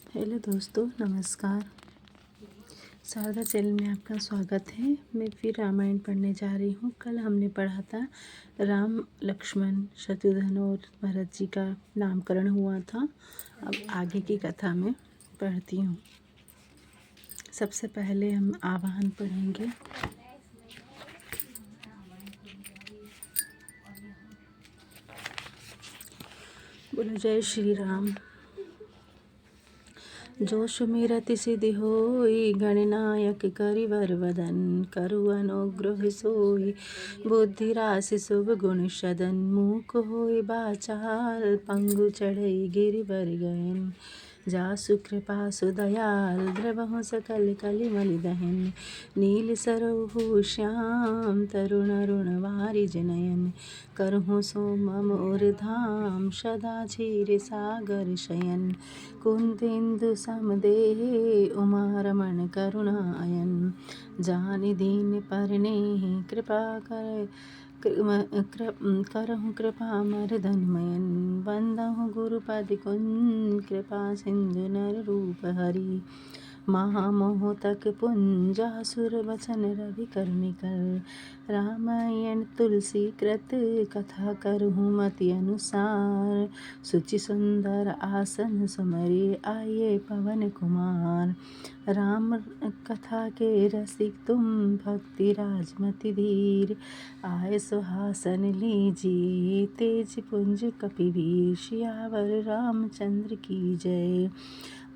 Hello दोस्तों, नमस्कार। Sharda channel में आपका स्वागत है। मैं फिर रामायण पढ़ने जा रही हूँ। कल हमने पढ़ा था राम, लक्ष्मण, शत्रुघ्न और भरत जी का नामकरण हुआ था। अब आगे की कथा में पढ़ती हूँ। सबसे पहले हम आवाहन पढ़ेंगे। बोलो जय श्री राम। जो सुमिरति सिद्धि होई, गणनायक करिवर वदन, करु अनुग्रह सोई, बुद्धि राशि शुभ गुण सदन, मूक होई बाचाल, पंगु चढ़ई गिरिवर गयन, जासु कृपा सुदयाल, द्रवहु सकल कलिमलि दहन, नील सरहु श्याम, तरुण अरुण वारिज नयन, करहु सोमम और धाम, सदा क्षीर सागर शयन, कुंदेन्दु समदेहे, उमा रमण करुणायन, जानि दीन परनेहि, कृपा करहु कृपा मर्दनमयन, बंदहु गुरुपद कुंज, कृपा सिंधु नर रूप हरि, महामोह तक पुंज, सुर बचन रवि कर्मिकर, रामायण तुलसी कृत, कथा करहु मति अनुसार, सुचि सुंदर आसन सुमरि, आइए पवन कुमार, राम कथा के रसिक तुम, भक्ति राजमति धीर, आए सुहासन लीजिए, तेज पुंज कपिवीर, सियावर रामचंद्र की जय।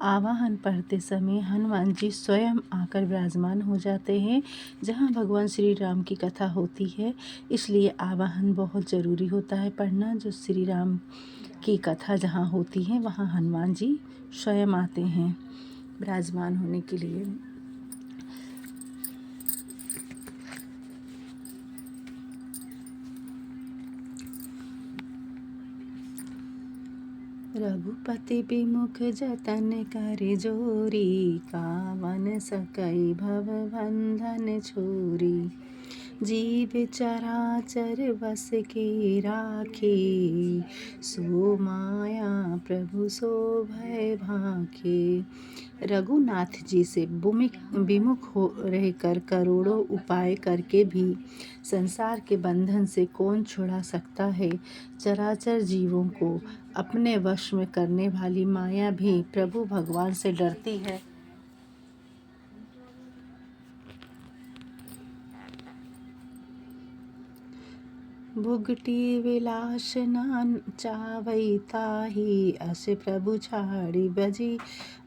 आवाहन पढ़ते समय हनुमान जी स्वयं आकर विराजमान हो जाते हैं जहाँ भगवान श्री राम की कथा होती है। इसलिए आवाहन बहुत ज़रूरी होता है पढ़ना। जो श्री राम की कथा जहाँ होती है वहाँ हनुमान जी स्वयं आते हैं विराजमान होने के लिए। रघुपति विमुख जतन कर जोरी, कावन सकई भव बंधन छोरी, जीव चराचर बस के राखे, सो माया प्रभु सो भय भाखे। रघुनाथ जी से विमुख हो रहकर करोड़ों उपाय करके भी संसार के बंधन से कौन छुड़ा सकता है। चराचर जीवों को अपने वश में करने वाली माया भी प्रभु भगवान से डरती है। भुगटी विलास नान चावई ताही, अस प्रभु छाड़ी बजी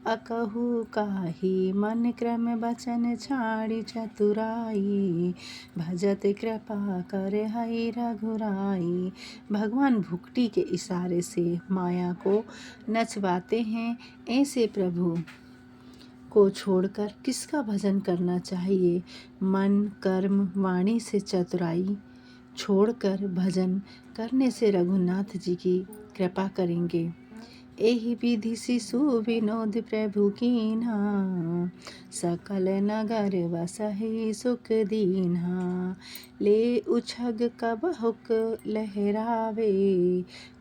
अकहु काही, मन क्रम बचन छाड़ी चतुराई, भजत कृपा कर हई रघुराई। भगवान भुगटी के इशारे से माया को नचवाते हैं। ऐसे प्रभु को छोड़कर किसका भजन करना चाहिए। मन कर्म वाणी से चतुराई छोड़कर भजन करने से रघुनाथ जी की कृपा करेंगे। एहि विधि शिशु विनोद प्रभु कीन्हा, सकल नगर बसहि सुख दीन्हा, ले उछग कबहुक लहरावे,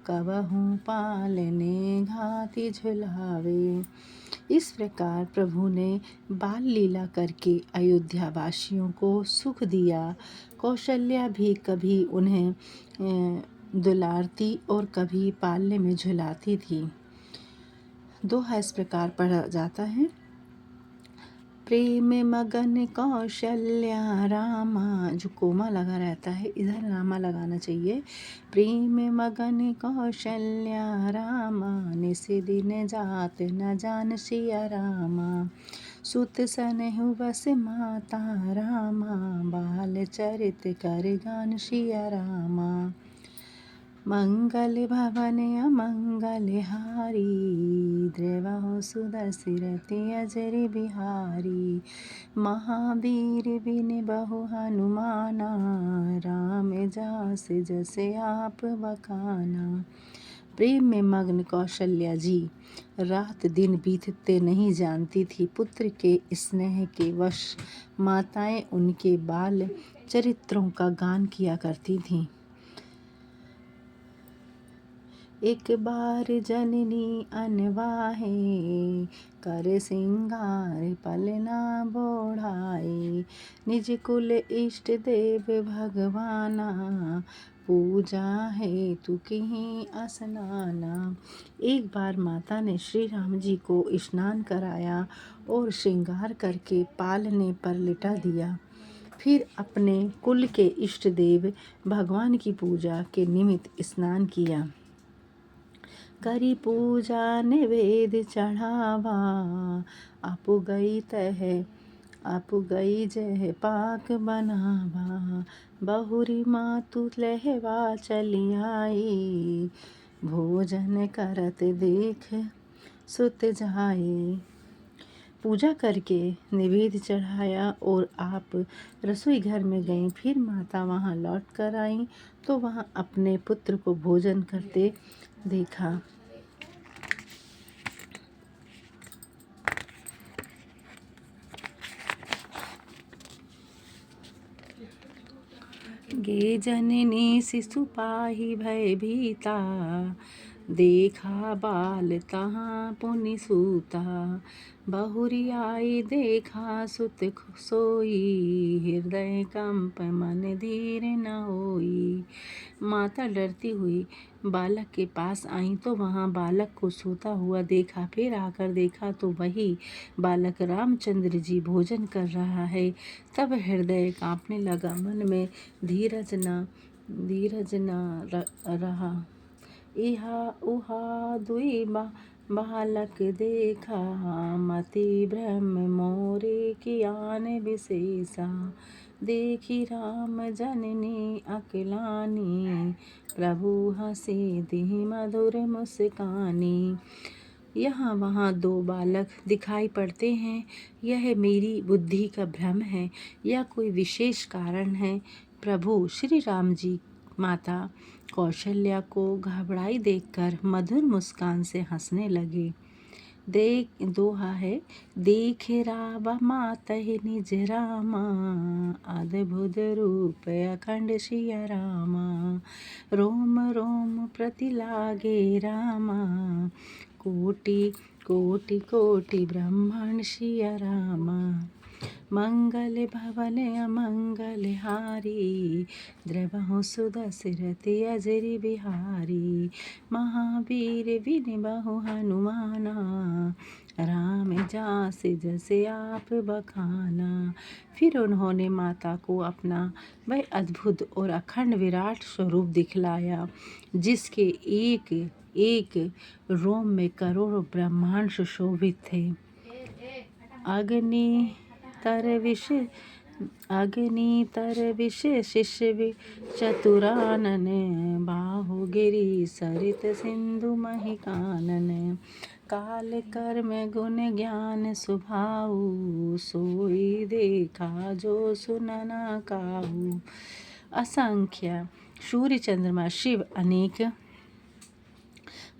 कबहु पालने घाति झुलावे। इस प्रकार प्रभु ने बाल लीला करके अयोध्या वासियों को सुख दिया। कौशल्या भी कभी उन्हें दुलारती और कभी पालने में झुलाती थी। दोहा इस प्रकार पढ़ा जाता है। प्रेम मगन कौशल्या रामा, जो कोमा लगा रहता है इधर रामा लगाना चाहिए। प्रेम मगन कौशल्या रामा, निस दिन जात न जान सिया रामा, सुत सनहु बस माता रामा, बाल चरित कर गान सिया रामा, मंगल भवन अमंगल हारी, द्रवहु सुदशरथ अजर बिहारी, महावीर बिन बहु हनुमाना, राम जास जस आप बखाना। प्रेम में मग्न कौशल्या जी रात दिन बीतते नहीं जानती थी। पुत्र के स्नेह के वश माताएं उनके बाल चरित्रों का गान किया करती थीं। एक बार जननी अनवाहे, कर सिंगार पलना बोढ़ाए। निज कुल इष्ट देव भगवाना, पूजा है तू किहीं असनाना। एक बार माता ने श्री राम जी को स्नान कराया और श्रृंगार करके पालने पर लिटा दिया। फिर अपने कुल के इष्ट देव भगवान की पूजा के निमित्त स्नान किया। करी पूजा निवेद चढ़ावा, आपु गई जह पाक बनावा। बहुरी मातु लहवा चली आई, भोजन करत देख सुत जाए। पूजा करके निवेद चढ़ाया और आप रसोई घर में गईं। फिर माता वहाँ लौट कर आईं तो वहाँ अपने पुत्र को भोजन करते देखा। गे जननी शिशु पाहि भय भीता, देखा बाल तहाँ पुनि सूता। बहुरी आई देखा सुत सोई, हृदय कंप मन धीर न होई। माता डरती हुई बालक के पास आई तो वहाँ बालक को सोता हुआ देखा। फिर आकर देखा तो वही बालक रामचंद्र जी भोजन कर रहा है। तब हृदय कांपने लगा, मन में धीरज न रहा। इहा उहा दुई बालक देखा, मति ब्रह्म मोरे कियान विशेषा। देखी राम जननी अकलानी, प्रभु हंसे दिहि मधुर मुस्कानी। यहाँ वहाँ दो बालक दिखाई पड़ते हैं। यह मेरी बुद्धि का भ्रम है या कोई विशेष कारण है? प्रभु श्री राम जी माता कौशल्या को घबराई देखकर मधुर मुस्कान से हंसने लगे। दोहा है, देखे रावा मातहि निज रामा, अद्भुत रूप अखंड सिया रामा। रोम रोम प्रति लागे रामा, कोटि कोटि कोटि ब्रह्मांड सिया रामा। मंगल भवन अमंगल हारी, द्रवहु सुदशरथि अजरि बिहारी। महावीर विन बहु हनुमाना, राम जासि जसि आप बखाना। फिर उन्होंने माता को अपना वह अद्भुत और अखंड विराट स्वरूप दिखलाया, जिसके एक एक रोम में करोड़ों ब्रह्मांड सुशोभित थे। अग्नि तर विष शिष्य चतुरानन, बाहु गिरि सरित सिंधु महि कानन। काल कर्म गुण ज्ञान सुभाऊ, सोई देखा जो सुनना काहू। असंख्य सूर्य चंद्रमा शिव, अनेक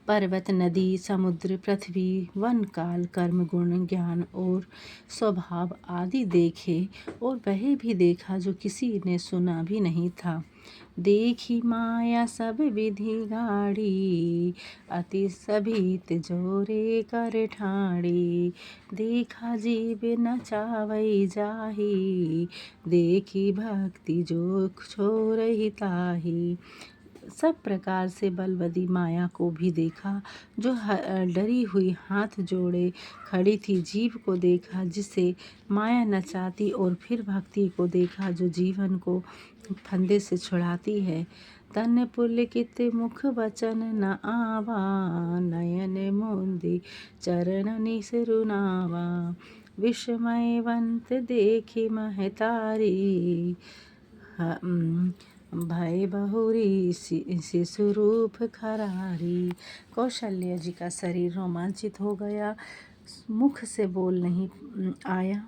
पर्वत नदी समुद्र पृथ्वी वन काल कर्म गुण ज्ञान और स्वभाव आदि देखे, और वह भी देखा जो किसी ने सुना भी नहीं था। देखी माया सब विधि गाड़ी, अति सभित जोरे कर ठाड़ी। देखा जीव न चावई जाही, देखी भक्ति जो छोरहि ताही। सब प्रकार से बलवती माया को भी देखा, जो डरी हुई हाथ जोड़े खड़ी थी। जीव को देखा जिसे माया नचाती, और फिर भक्ति को देखा जो जीवन को फंदे से छुड़ाती है। तन पुलकित मुख वचन न आवा, नयन मुंदि चरण निसरुनावा। विस्मयवंत देखी महतारी, भय बहुरी शिशु रूप खरारी। कौशल्या जी का शरीर रोमांचित हो गया, मुख से बोल नहीं आया।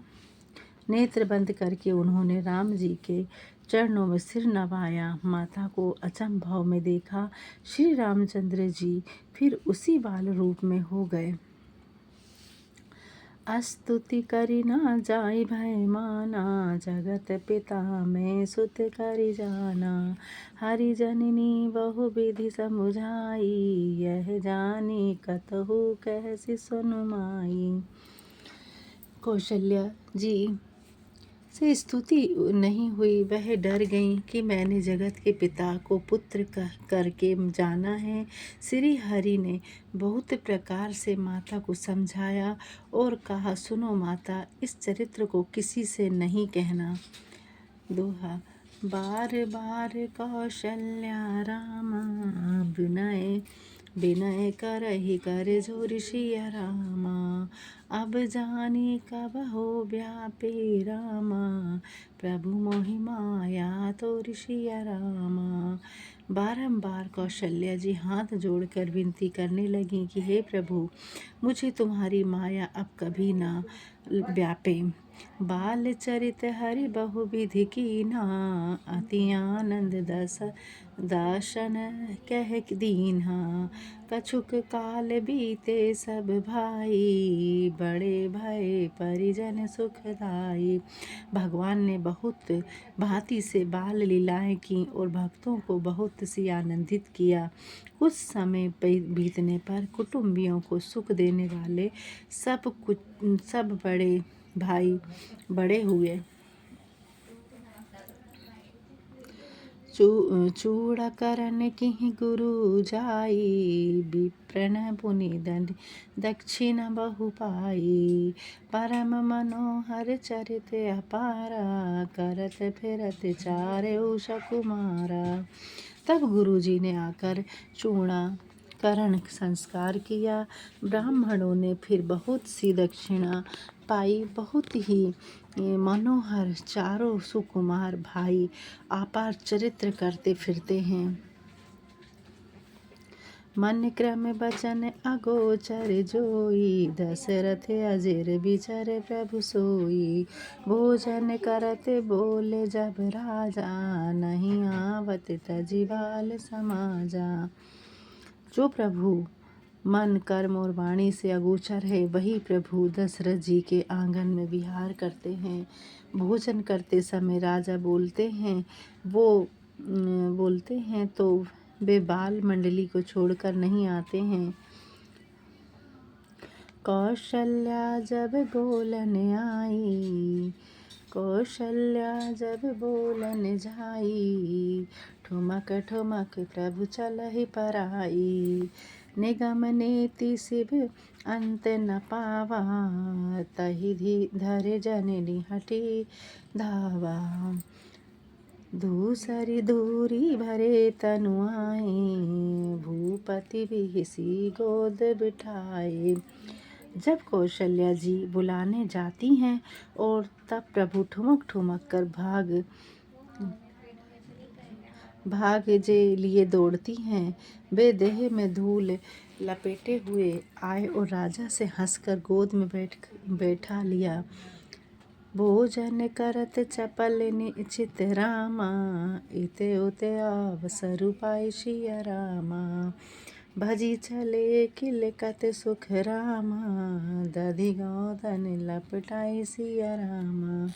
नेत्र बंद करके उन्होंने राम जी के चरणों में सिर नवाया। माता को अचंभाव में देखा। श्री रामचंद्र जी फिर उसी बाल रूप में हो गए। स्तुति करी ना जाय भय माना, जगत पिता मैं सुत करी जाना। हरि जननी बहु विधि समुझाई, यह जानी कतहु कैसी सुनु माई। कौशल्या जी से स्तुति नहीं हुई। वह डर गईं कि मैंने जगत के पिता को पुत्र कह करके जाना है। श्री हरि ने बहुत प्रकार से माता को समझाया और कहा, सुनो माता, इस चरित्र को किसी से नहीं कहना। दोहा। बार बार कौशल्या रामा, विनय विनय करहि कर जोर सिया रामा। अब जानी कब हो व्यापी रामा, प्रभु मोहि माया तोरि सिया रामा। बारंबार कौशल्या जी हाथ जोड़कर विनती करने लगी कि हे प्रभु, मुझे तुम्हारी माया अब कभी ना व्यापे। बाल चरित हरि बहु विधि कीन्हा, अति आनंद दर्शन कह दीन्हा। कछुक काल बीते सब भाई, बड़े भय परिजन सुखदाई। भगवान ने बहुत भांति से बाल लीलाएं की और भक्तों को बहुत सी आनंदित किया। कुछ समय बीतने पर कुटुंबियों को सुख देने वाले सब बड़े भाई बड़े हुए। चूड़ा करन किहि गुरु जाई, विप्रन पुनि दक्षिण बहु पाई। परम मनोहर चरित अपारा, करत फिरत चारेउ सकुमारा। तब गुरुजी ने आकर चूड़ाकरण संस्कार किया। ब्राह्मणों ने फिर बहुत सी दक्षिणा पाई। बहुत ही मनोहर चारों सुकुमार भाई अपार चरित्र करते फिरते हैं। मन क्रम बचन अगोचर जोई, दशरथ अजिर बिचर प्रभु सोई। भोजन करत बोले जब राजा, नहीं आवत तजि बाल समाजा। जो प्रभु मन कर्म और वाणी से अगोचर है, वही प्रभु दशरथ जी के आंगन में विहार करते हैं। भोजन करते समय राजा बोलते हैं तो वे बाल मंडली को छोड़कर नहीं आते हैं। कौशल्या जब बोलन आई, कौशल्या जब बोलन जाई। ठुमक ठुमक प्रभु चलहि पराई, निगम नीति शिव अंत न पावा। तहि धर जननी हठी धावा, दूसरी दूरी भरे तनु आए। भूपति बिहसी गोद बिठाए। जब कौशल्या जी बुलाने जाती हैं और तब प्रभु ठुमक ठुमक कर भाग जे लिए दौड़ती हैं। वे देह में धूल लपेटे हुए आए और राजा से हंसकर गोद में बैठा लिया। भोजन करत चपल निचित रामा, इते उते अवसर पाई सिया रामा। भजी चले किलकत सुख रामा, दधि गोदन लपटाई सिया रामा।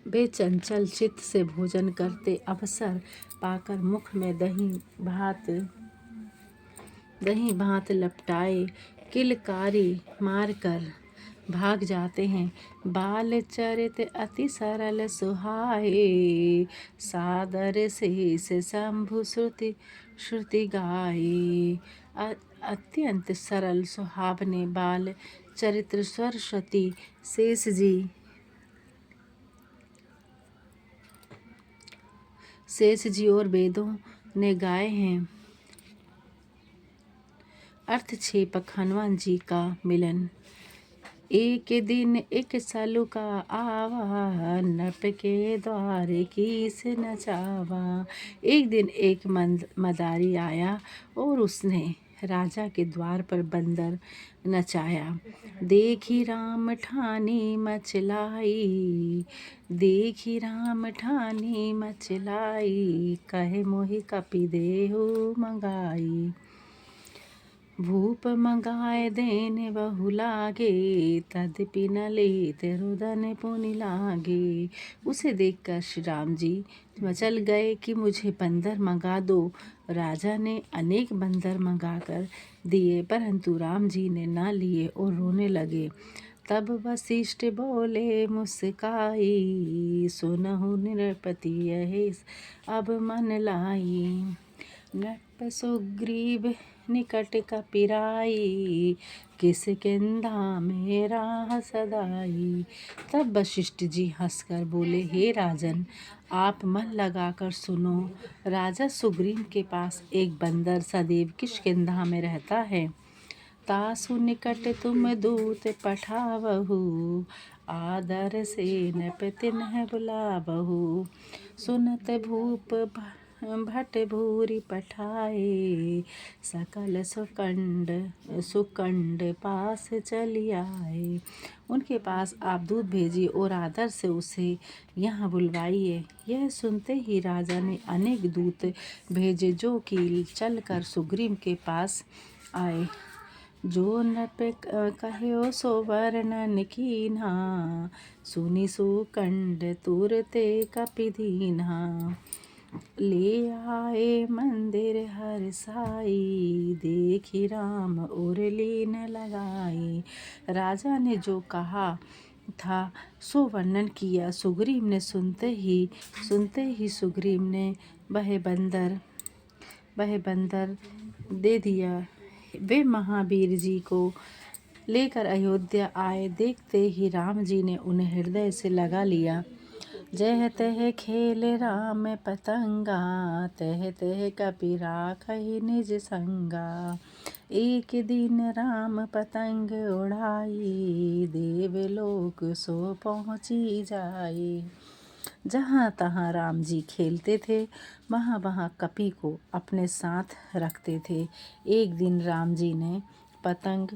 वे चंचल चित्त से भोजन करते, अवसर पाकर मुख में दही भात लपटाए किलकारी मारकर भाग जाते हैं। बाल चरित अति सरल सुहाए, सादर से शंभु श्रुति गाए। अत्यंत सरल सुहावने बाल चरित्र सरस्वती शेष जी और वेदों ने गाए हैं। अर्थ छेपक हनुमान जी का मिलन। एक दिन एक सलुका आवा, नट के द्वार कीस नचावा। एक दिन एक मदारी आया और उसने राजा के द्वार पर बंदर नचाया। देखी राम ठानी मचलाई, देखी राम ठानी मचलाई, कहे मोहि कपि देहु मंगाई। भूप मंगाए देने बहु लागे, तद्यपि न लेते रुदन पुनि लागे। उसे देखकर श्री राम जी मचल गए कि मुझे बंदर मंगा दो। राजा ने अनेक बंदर मंगाकर दिए, परंतु राम जी ने ना लिए और रोने लगे। तब वशिष्ठ बोले मुस्काई, सुनहु नृपति यही अब मन लाई। नट सुग्रीव निकट कपिराई, किसकिंधा मेरा सदाई। तब वशिष्ठ जी हंसकर बोले, हे राजन, आप मन लगाकर सुनो। राजा सुग्रीव के पास एक बंदर सदैव किष्किंधा में रहता है। तासु निकट तुम दूत पठावहु, आदर से नृपति तिन्ह बुलावहु। सुनत भूप भट भूरि पठाए, सकल सुकंड पास चली आए। उनके पास आप दूत भेजिए और आदर से उसे यहाँ बुलवाइए। यह सुनते ही राजा ने अनेक दूत भेजे, जो कि चलकर सुग्रीव के पास आए। जो नृप कह्यो सो वर्णन कीन्हा, सुनि सुकंड तुरते कपि दीन्हा। ले आए मंदिर हर साई, देखी राम और लीन लगाई। राजा ने जो कहा था सो वर्णन किया। सुग्रीव ने सुनते ही सुग्रीव ने वह बंदर दे दिया। वे महावीर जी को लेकर अयोध्या आए। देखते ही राम जी ने उन्हें हृदय से लगा लिया। जह तह खेल राम पतंगा, तह तह कपि राखहि निज संगा। एक दिन राम पतंग उड़ाई, देवलोक सो पहुँची जाई। जहाँ तहाँ राम जी खेलते थे, वहाँ वहाँ कपि को अपने साथ रखते थे। एक दिन राम जी ने पतंग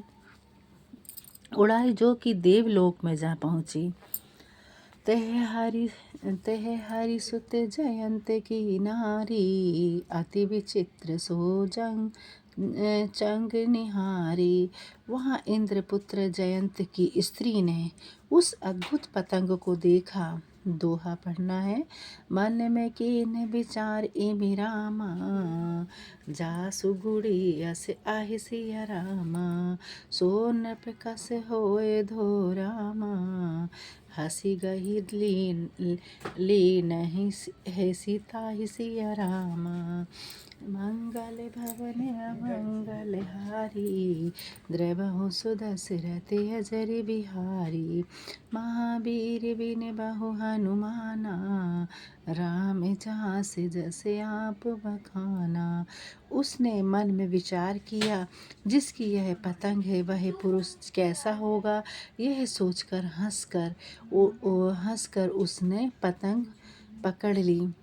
उड़ाई, जो कि देवलोक में जा पहुँची। तह हरि सुत जयंत की नारी, अति विचित्र सो चंग निहारी। वहाँ इंद्रपुत्र जयंत की स्त्री ने उस अद्भुत पतंग को देखा। दोहा पढ़ना है। मन में कीन विचार इमि रामा, जासु गुड़ियस आहि सिया रामा। सो नृप कस होए धो रामा, हसी गही लीन है सीता ही सिया रामा। मंगल भवन अमंगल हारी, द्रवहु सुदशरथ अजर बिहारी। महावीर बिन बहु हनुमाना, राम जास जस आप बखाना। उसने मन में विचार किया, जिसकी यह पतंग है वह पुरुष कैसा होगा। यह सोचकर हंसकर उसने पतंग पकड़ ली।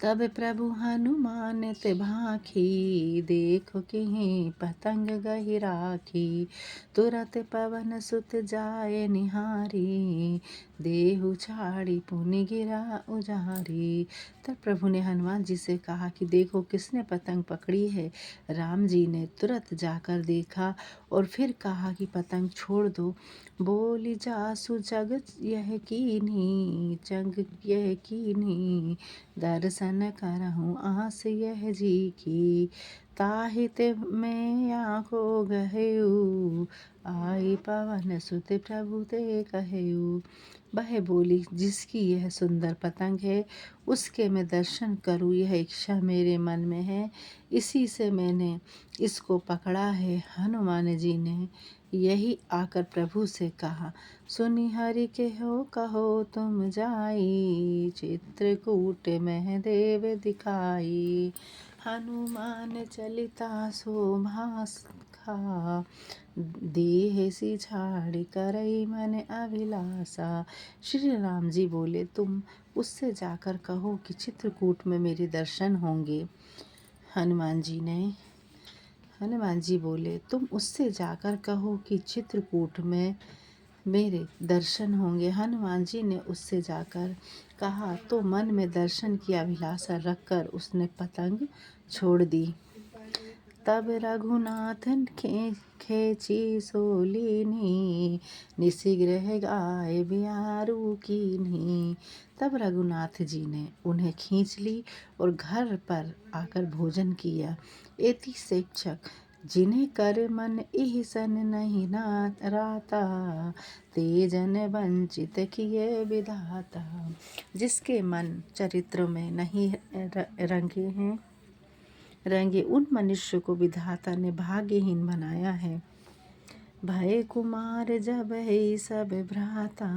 तब प्रभु हनुमान ते भाखी, देखो किहीं पतंग गही राखी। तुरत पवन सुत जाए निहारी, देहु छाड़ी पुनि गिरा उजारी। तब प्रभु ने हनुमान जी से कहा कि देखो किसने पतंग पकड़ी है। राम जी ने तुरंत जाकर देखा और फिर कहा कि पतंग छोड़ दो। बोली जासु जग यह कीन्ही, जग यह कीन्ही, दर्शन करहूँ आस यह जी की। ताहित में आको गहेऊ, आई पवन सुत प्रभु ते कहेऊ। वह बोली, जिसकी यह सुंदर पतंग है उसके मैं दर्शन करूँ, यह इच्छा मेरे मन में है, इसी से मैंने इसको पकड़ा है। हनुमान जी ने यही आकर प्रभु से कहा। सुनि हरि के हो कहो तुम जाई, चित्रकूट में देव दिखाई। हनुमान चलिता शोभा, देह सी झाड़ी करई मन अभिलाषा। श्री राम जी बोले, तुम उससे जाकर कहो कि चित्रकूट में मेरे दर्शन होंगे। हनुमान जी ने हनुमान जी बोले, तुम उससे जाकर कहो कि चित्रकूट में मेरे दर्शन होंगे। हनुमान जी ने उससे जाकर कहा तो मन में दर्शन की अभिलाषा रखकर उसने पतंग छोड़ दी। तब रघुनाथ खेची सोलिनी, निशिग्रह गाय बियारू कीन्ही। तब रघुनाथ जी ने उन्हें खींच ली और घर पर आकर भोजन किया। एति शिक्षक जिन्हें कर मन ईसन नहीं राता, ते जन वंचित किए विधाता। जिसके मन चरित्र में नहीं रंगे उन मनुष्य को विधाता ने भाग्यहीन बनाया है। भय कुमार जब है सब भ्राता,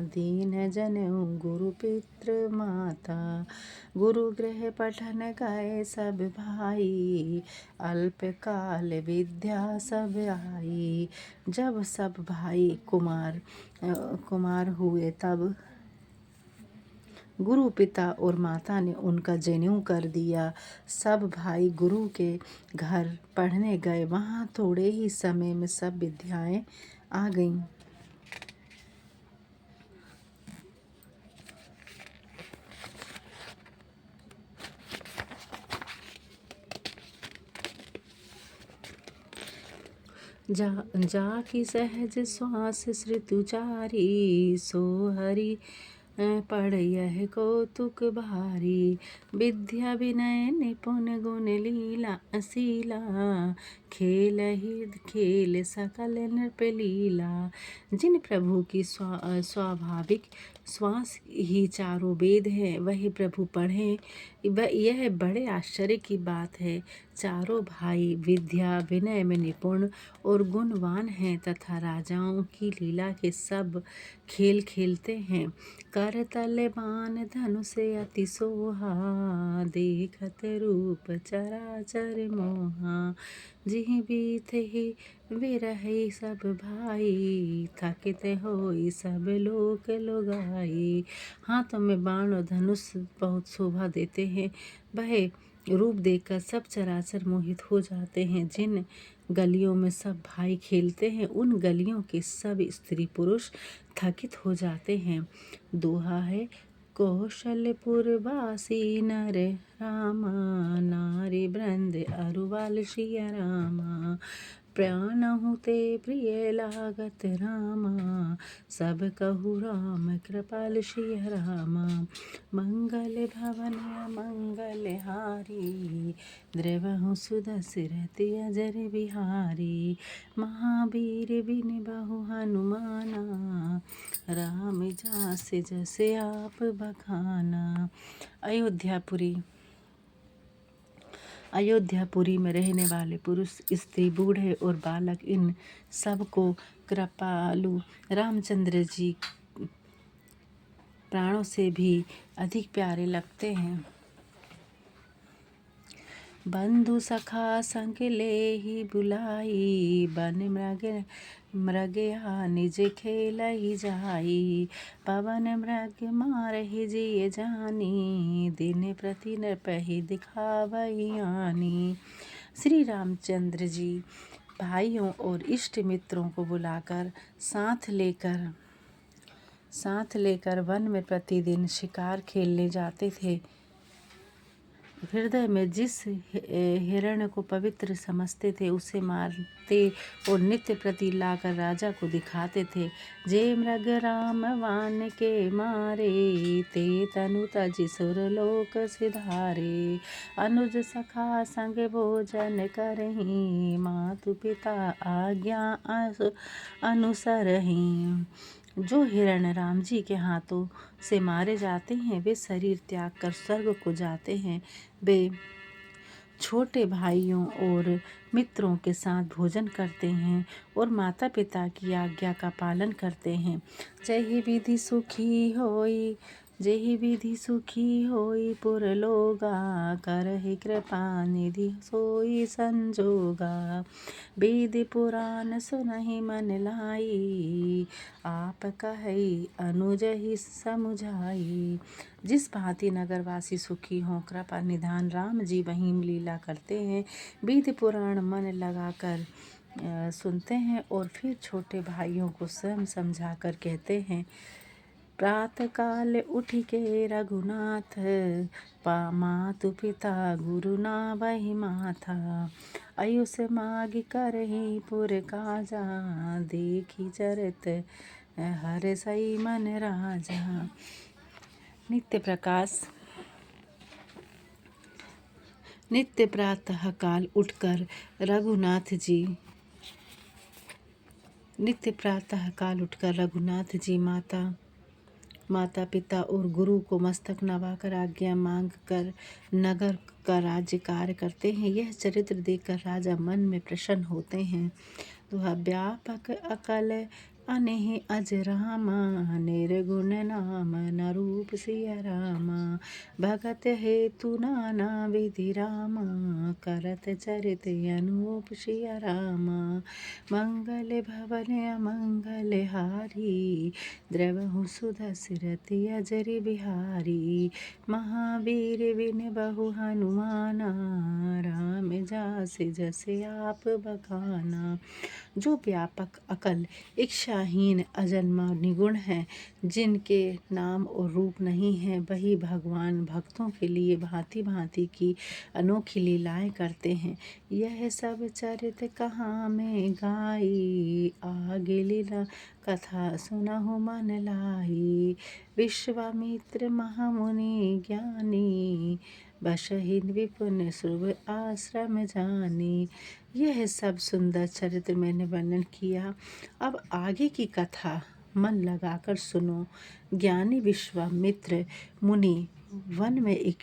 दीन जनेऊ गुरु पितृ माता। गुरु गृह पठन गए सब भाई, अल्प काल विद्या सब आई। जब सब भाई कुमार हुए तब गुरु पिता और माता ने उनका जनेऊ कर दिया। सब भाई गुरु के घर पढ़ने गए। वहाँ थोड़े ही समय में सब विद्याएं आ गईं। जा की सहज श्वास श्रुतुचारी, सो हरि पढ़ यह कौतुक भारी। विद्या विनय निपुण गुण लीला असीला, खेल ही खेल सकल नृप लीला। जिन प्रभु की स्वाभाविक श्वास ही चारों वेद है, वही प्रभु पढ़े, यह बड़े आश्चर्य की बात है। चारों भाई विद्या विनय में निपुण और गुणवान हैं तथा राजाओं की लीला के सब खेल खेलते हैं। कर तल बाण धनुष अति सोहा, देखत रूप चराचर मोहा। जिहि बीत ही विरही सब भाई, थकित होई सब लोक लोगाई। हाथों में बाण और धनुष बहुत शोभा देते हैं। वह रूप देखकर सब चराचर मोहित हो जाते हैं। जिन गलियों में सब भाई खेलते हैं, उन गलियों के सब स्त्री पुरुष थकित हो जाते हैं। दोहा है, कौशलपुर वासी नर रामा, नारी वृंद अरुवाल सिया रामा। प्राणहु ते प्रिय लागत रामा, सब कहु राम कृपाल सिया रामा। मंगल भवन मंगल हारी, द्रवहु सुदशरथ अजर बिहारी। महावीर बिन बहु हनुमाना, राम जास जस आप बखाना। अयोध्यापुरी में रहने वाले पुरुष स्त्री बूढ़े और बालक इन सब को कृपालु रामचंद्र जी प्राणों से भी अधिक प्यारे लगते हैं। बंधु सखा संग लेहि बुलाई, बन मृगया निज खेलहि जाई। पवन मृग मारहि जिय जानी, दिन प्रति नृपहि दिखावहि आनी। श्री रामचंद्र जी भाइयों और इष्ट मित्रों को बुलाकर साथ लेकर वन में प्रतिदिन शिकार खेलने जाते थे। हृदय में जिस हिरण को पवित्र समझते थे उसे मारते और नित्य प्रति लाकर राजा को दिखाते थे। जे मृग राम वान के मारे, ते तनु तज सुरलोक सिधारे। अनुज सखा संग भोजन करहीं, मातु पिता आज्ञा अनुसरहीं। जो हिरण राम जी के हाथों से मारे जाते हैं, वे शरीर त्याग कर स्वर्ग को जाते हैं। वे छोटे भाइयों और मित्रों के साथ भोजन करते हैं और माता पिता की आज्ञा का पालन करते हैं। जहि विधि सुखी होई जेहि विधि सुखी होई पुर लोगा, करहि कृपा निधि सोई संजोगा। वेद पुराण सुनहि मन लाई, आप कहई अनुजहि समुझाई। जिस भांति नगरवासी सुखी हों, कृपा निधान राम जी वहीं लीला करते हैं। वेद पुराण मन लगाकर सुनते हैं और फिर छोटे भाइयों को स्वयं समझा कर कहते हैं। प्रातः काल उठ के रघुनाथ, मातु पिता गुरु नावहि माथा। आयुष माग करहि पुर काजा, देखी चरित हर्षइ मन राजा। नित्य प्रातः काल उठकर रघुनाथ जी माता पिता और गुरु को मस्तक नवाकर आज्ञा मांग कर नगर का राज्य कार्य करते हैं। यह चरित्र देखकर राजा मन में प्रसन्न होते हैं। दुहा व्यापक अकल अनेहि अजरामा, निर्गुण नाम न रूप सिया रामा। भगत हेतु नाना विधि रामा, करत चरित अनूप सिया रामा। मंगल भवन अमंगल हारी, द्रवहु सुदशरथि अजर बिहारी। महावीर विन बहु हनुमाना, राम जासि जसि आप बखाना। जो व्यापक अकल इच्छाहीन अजन्मा निगुण है, जिनके नाम और रूप नहीं है, वही भगवान भक्तों के लिए भांति भांति की अनोखी लीलाएं करते हैं। यह सब चरित कहाँ में गाई, आगे लीला कथा सुनहु मन लाई। विश्वामित्र महामुनि ज्ञानी, बसहि विपुन शुभ आश्रम जानी। यह सब सुंदर चरित्र मैंने वर्णन किया। अब आगे की कथा मन लगाकर सुनो। ज्ञानी विश्वामित्र मुनि वन में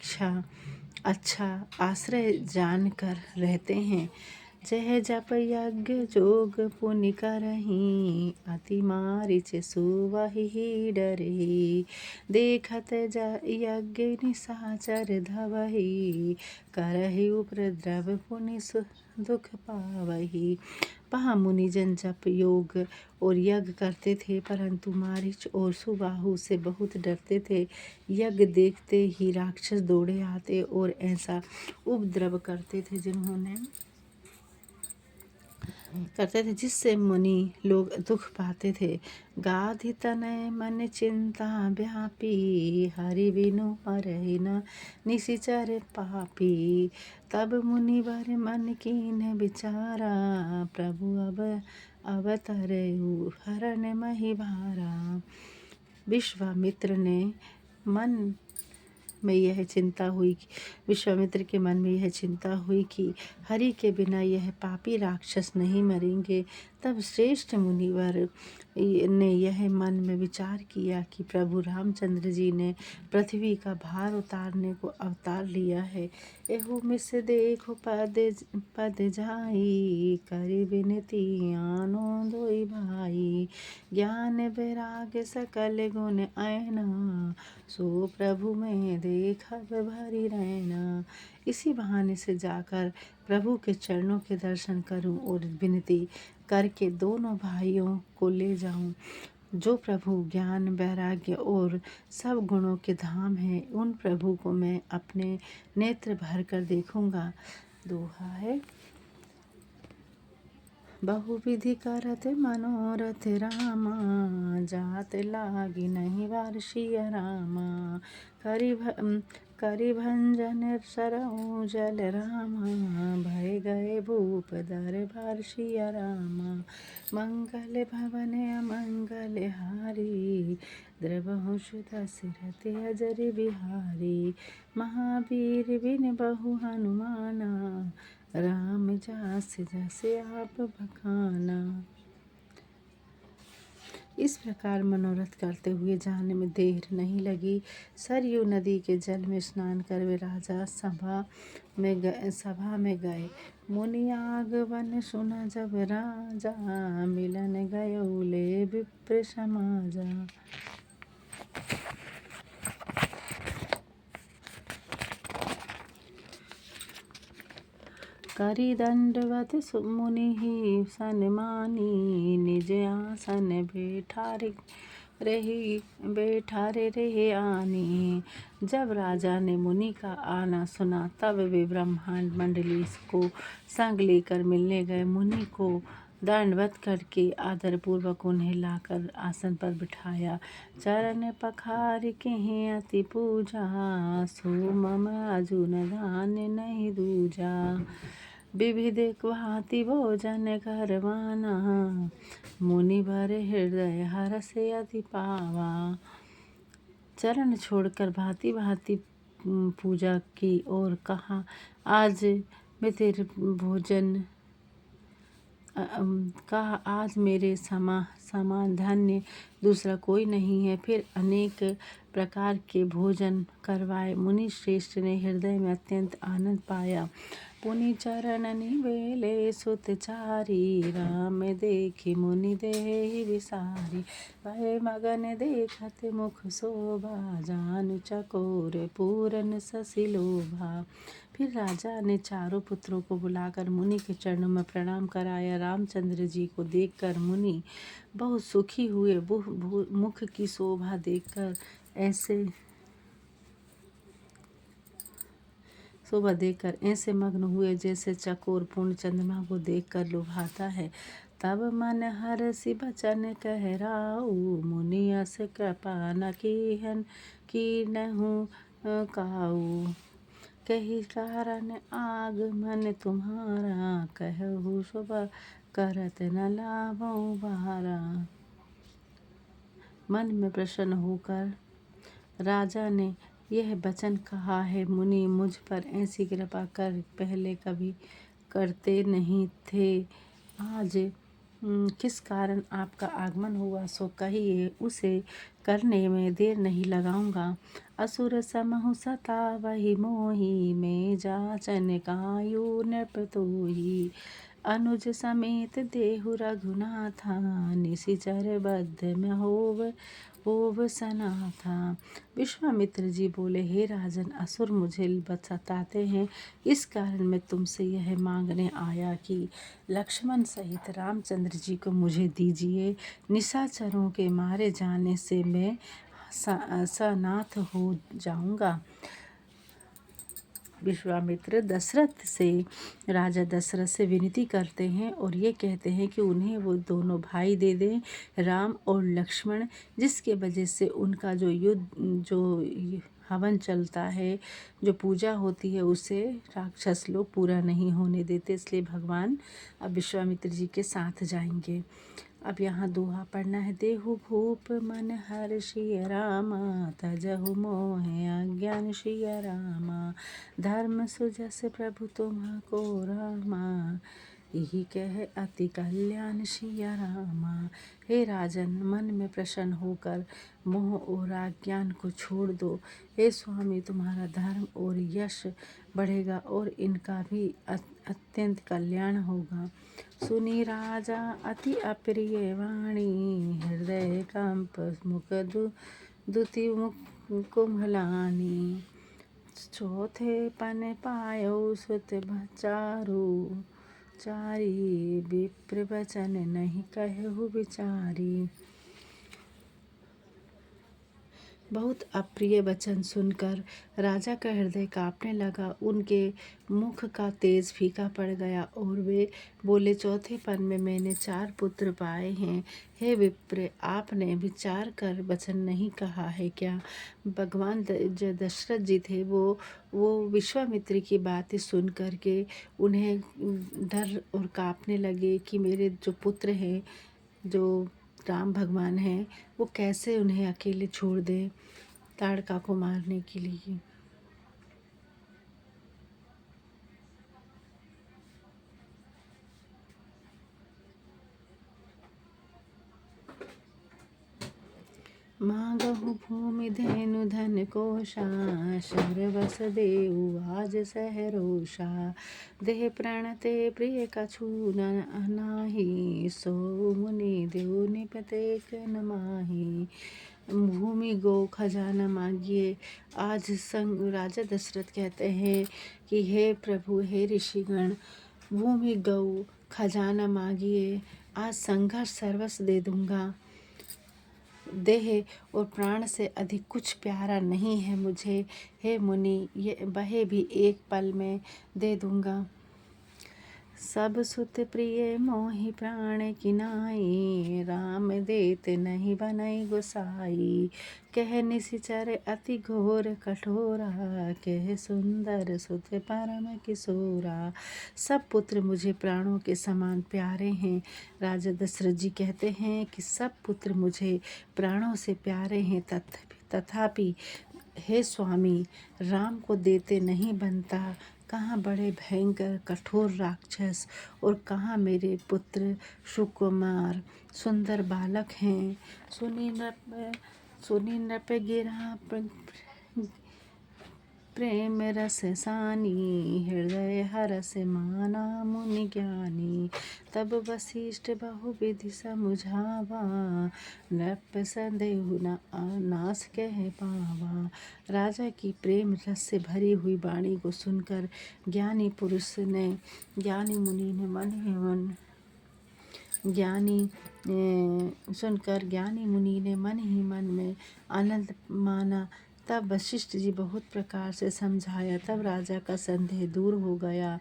अच्छा आश्रय जानकर रहते हैं। जय जप यज्ञ जोग पुनि करहीं, अति मारिच सुवहि डरहि। देखत यज्ञ निशाचर धवहि, करहि उपद्रव पुनि दुख पावहि। वहाँ मुनिजन जप योग और यज्ञ करते थे, परंतु मारीच और सुबाहु से बहुत डरते थे। यज्ञ देखते ही राक्षस दौड़े आते और ऐसा उपद्रव करते थे जिससे मुनि लोग दुख पाते थे। गाधि तनय मन चिंता व्यापी, हरि बिनु मरहि न निशिचर पापी। तब मुनिवर मन कीन विचारा, प्रभु अब अवतरऊ हरन मही भारा। विश्वामित्र के मन में यह चिंता हुई कि हरि के बिना यह पापी राक्षस नहीं मरेंगे। तब श्रेष्ठ मुनिवर ने यह मन में विचार किया कि प्रभु रामचंद्र जी ने पृथ्वी का भार उतारने को अवतार लिया है। एहू मिस देखो पद जाई, करि विनती आनो दोई भाई। ज्ञान वैराग्य सकल गुण ऐना, सो प्रभु में देखब भरी रहना। इसी बहाने से जाकर प्रभु के चरणों के दर्शन करूं और विनती करके दोनों भाइयों को ले जाऊं। जो प्रभु ज्ञान वैराग्य और सब गुणों के धाम हैं, उन प्रभु को मैं अपने नेत्र भर कर देखूंगा। दोहा है। बहुविधि करत मनोरथ रामा, जात लागी नहीं वारसिया रामा। करि भंजन सरऊ जल रामा, भय गए भूप दरबार सिया रामा। मंगल भवन अमंगल हारी, द्रवहु सुदशरथि अजर बिहारी। महावीर बिन बहु हनुमाना, राम जासि जसि आप बखाना। इस प्रकार मनोरथ करते हुए जाने में देर नहीं लगी। सरयू नदी के जल में स्नान कर वे राजा सभा में गए। मुनि आगमन सुना जब राजा, मिलन गयौ ले विप्र समाजा। करि दंडवत मुनिः सन्मानी, निज आसन बैठारे रहे आनी। जब राजा ने मुनि का आना सुना तब वे ब्रह्मांड मंडली को संग लेकर मिलने गए। मुनि को दंडवत करके आदर पूर्वक उन्हें लाकर आसन पर बिठाया। चरण पखार के अति पूजा, सो मम अजुन दान नहीं दूजा। विविध भांति भोजन करवाना, मुनि भर हृदय हर्ष अति पावा। चरण छोड़कर भांति भांति पूजा की और कहा, आज मैं तेरे भोजन कहा आज मेरे समान धन्य दूसरा कोई नहीं है। फिर अनेक प्रकार के भोजन करवाए। मुनि श्रेष्ठ ने हृदय में अत्यंत आनंद पाया। पुनि चरण निवेले सुतचारी, राम देखि मुनि देहि विसारी। भय मगन देखत मुख शोभा, जानु चकोर पूरन शशि लोभा। फिर राजा ने चारों पुत्रों को बुलाकर मुनि के चरणों में प्रणाम कराया। रामचंद्र जी को देखकर मुनि बहुत सुखी हुए। मुख की शोभा देखकर ऐसे मग्न हुए जैसे चकोर पूर्ण चंद्रमा को देखकर लुभाता है। तब मन हरषि बचन कहराऊ, मुनि अस कृपा न कीन्हु काऊ। कही कारण आगमन तुम्हारा, कहु शुभ करत न लाभऊ बारा। मन में प्रसन्न होकर राजा ने यह वचन कहा है, मुनि मुझ पर ऐसी कृपा कर पहले कभी करते नहीं थे। आज किस कारण आपका आगमन हुआ सो कहिए, उसे करने में देर नहीं लगाऊंगा। असुर समहु सतावहि मोहि, मैं जाचन कायु नृपतोहि। अनुज समेत देहु रघुनाथा, निशिचर बद्ध में होव सनाथा। विश्वामित्र जी बोले, हे राजन, असुर मुझे सताते हैं। इस कारण मैं तुमसे यह मांगने आया कि लक्ष्मण सहित रामचंद्र जी को मुझे दीजिए। निशाचरों के मारे जाने से मैं सनाथ हो जाऊंगा। विश्वामित्र राजा दशरथ से विनती करते हैं और ये कहते हैं कि उन्हें वो दोनों भाई दे दें, राम और लक्ष्मण, जिसके वजह से उनका जो हवन चलता है, जो पूजा होती है, उसे राक्षस लोग पूरा नहीं होने देते। इसलिए भगवान अब विश्वामित्र जी के साथ जाएंगे। अब यहाँ दोहा पढ़ना है। देहु भूप मन हर्षिय रामा, तजहु मोह अज्ञान श्रिय रामा। धर्म सुजस प्रभु तुम्हको रामा, यही कह अति कल्याण श्रिय रामा। हे राजन, मन में प्रसन्न होकर मोह और अज्ञान को छोड़ दो। हे स्वामी, तुम्हारा धर्म और यश बढ़ेगा और इनका भी अत्यंत कल्याण होगा। सुनी राजा अति अप्रिय वाणी, हृदय कंप मुख दुति कुम्हलानी। चौथे पन पायो सुत चारी, विप्र वचन नहीं कहु विचारी। बहुत अप्रिय वचन सुनकर राजा का हृदय कांपने लगा। उनके मुख का तेज फीका पड़ गया और वे बोले, चौथे पन में मैंने 4 पुत्र पाए हैं। हे विप्र, आपने विचार कर वचन नहीं कहा है क्या? भगवान जो दशरथ जी थे वो विश्वामित्र की बातें सुन कर के उन्हें डर और कांपने लगे कि मेरे जो पुत्र हैं, जो राम भगवान हैं, वो कैसे उन्हें अकेले छोड़ दें ताड़का को मारने के लिए। मांगहु भूमि धेनु धन कोशा, शर बस देऊ आज सहरोषा। देह प्रणते प्रिय कछु नाही, सो मुनि देऊ निपतेक न माही। भूमि गो खजाना मांगिए। आज संग राजा दशरथ कहते हैं कि हे प्रभु, हे ऋषिगण, भूमि गऊ खजाना मांगिए, आज संघर्ष सर्वस्व दे दूंगा। देह और प्राण से अधिक कुछ प्यारा नहीं है मुझे, हे मुनि ये बहे भी एक पल में दे दूंगा। सब सुत प्रिय मोहि प्राण किनाई, राम देत नहीं बनई गोसाई। कह निशिचर अति घोर कठोरा, कह सुंदर सुत परम किशोरा। सब पुत्र मुझे प्राणों के समान प्यारे हैं। राजा दशरथ जी कहते हैं कि सब पुत्र मुझे प्राणों से प्यारे हैं, तथापि हे स्वामी, राम को देते नहीं बनता। कहाँ बड़े भयंकर कठोर राक्षस और कहाँ मेरे पुत्र सुकुमार सुंदर बालक हैं। सुनी नृप गिरा प्रेम रस सानी, हृदय हरस माना मुनि ज्ञानी। तब वशिष्ठ बहुविधि समुझावा, नृप संदेहु नाश कह पावा। राजा की प्रेम रस से भरी हुई वाणी को सुनकर ज्ञानी मुनि ने मन ही मन में आनंद माना। तब वशिष्ठ जी बहुत प्रकार से समझाया, तब राजा का संदेह दूर हो गया।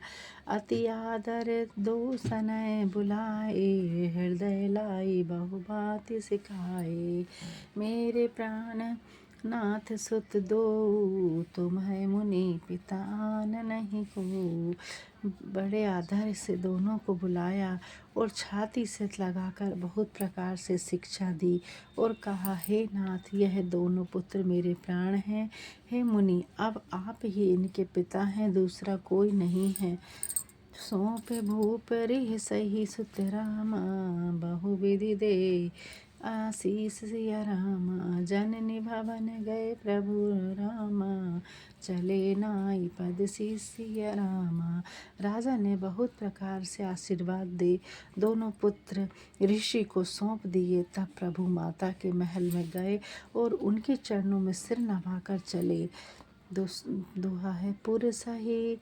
अति आदर दो सनय बुलाए, हृदय लाई बहु बात सिखाए। मेरे प्राण नाथ सुत दो, तुम है मुनि पिता आन नहीं को। बड़े आदर से दोनों को बुलाया और छाती से लगाकर बहुत प्रकार से शिक्षा दी और कहा, हे नाथ, यह दोनों पुत्र मेरे प्राण हैं। हे मुनि, अब आप ही इनके पिता हैं, दूसरा कोई नहीं है। सौंप भूप रिह सही सुत रामा, बहुविधि दे आशीष सिया रामा। जननी भवन गए प्रभु रामा, चले नाई पद सिया रामा। राजा ने बहुत प्रकार से आशीर्वाद दे दोनों पुत्र ऋषि को सौंप दिए। तब प्रभु माता के महल में गए और उनके चरणों में सिर नवाकर चले। दोहा है, पुर सही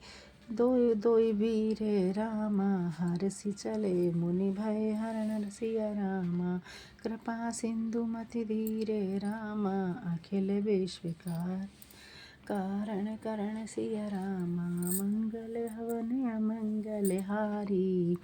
दोय दोय वीर रामा, हरसि चले मुनि भय हरण सिया रामा। कृपा सिंधु मति धीरे रामा, अखिल विश्वकार कारण करण सिया रामा। मंगल हवन अमंगल हारी,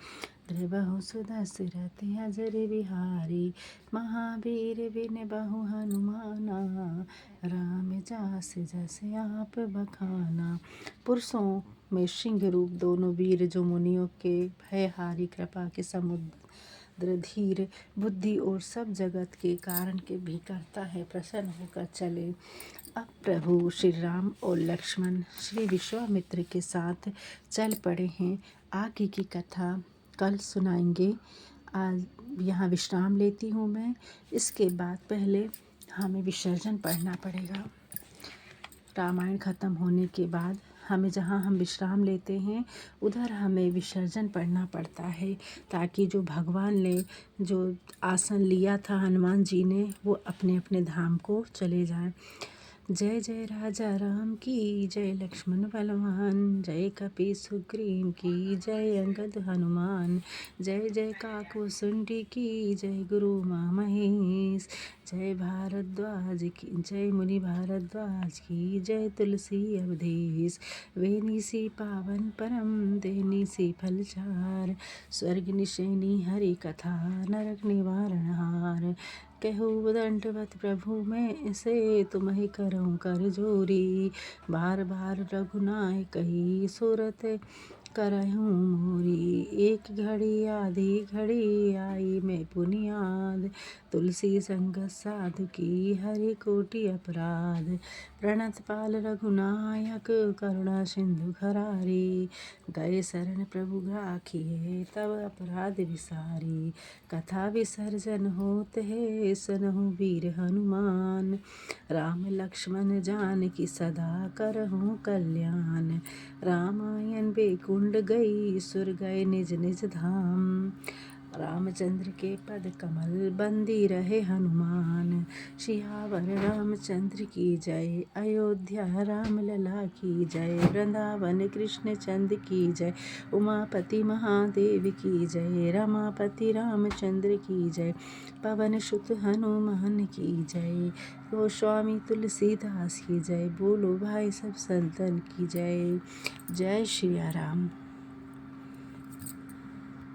द्रवहु सुदशरथ अजर बिहारी। महावीर बिन बहु हनुमाना, राम जास जस आप बखाना। पुरुषों में सिंह रूप दोनों वीर, जो मुनियों के भयहारी, कृपा के समुद्र, धीर, बुद्धि और सब जगत के कारण के भी करता है, प्रसन्न होकर चले। अब प्रभु श्री राम और लक्ष्मण श्री विश्वामित्र के साथ चल पड़े हैं। आगे की कथा कल सुनाएंगे। आज यहाँ विश्राम लेती हूँ मैं। इसके बाद पहले हमें विसर्जन पढ़ना पड़ेगा। रामायण ख़त्म होने के बाद हमें जहाँ हम विश्राम लेते हैं उधर हमें विसर्जन पढ़ना पड़ता है, ताकि जो भगवान ने जो आसन लिया था हनुमान जी ने, वो अपने अपने धाम को चले जाएं। जय जय राजा राम की जय, लक्ष्मण बलवान, जय कपि सुग्रीव की जय, अंगद हनुमान, जय जय काकुसुंडी की जय, गुरु माँ महेश, जय भारद्वाज की जय, मुनि भारद्वाज की जय, तुलसी अवधेश, वेनिसी पावन परम देनिसी फल चार, स्वर्ग निशेनी हरि कथा नरक निवारण हार। कहु दंडवत प्रभु में से, तुम्हें करऊँ कर जोरी, बार बार रघुनाय कही सुरत करहूँ मोरी। एक घड़ी आधी घड़ी आई मैं पुनियाद, तुलसी संगत साधु की हरि कोटि अपराध। प्रणत पाल रघुनायक करुणा सिंधु खरारी, गए शरण प्रभु राखिए तब अपराध विसारी। कथा विसर्जन होत है सुनहु वीर हनुमान, राम लक्ष्मण जानकी सदा करहूँ कल्याण। रामायण बैकुंठ गई सुर गए निज निज धाम, रामचंद्र के पद कमल बंदी रहे हनुमान। सियावर रामचंद्र की जय, अयोध्या राम लला की जय। वृंदावन कृष्ण चंद की जय, उमापति महादेव की जय। रमापति रामचंद्र की जय, पवन सुत हनुमान की जय। गोस्वामी तुलसीदास की जय, बोलो भाई सब संतन की जय। जय श्री राम।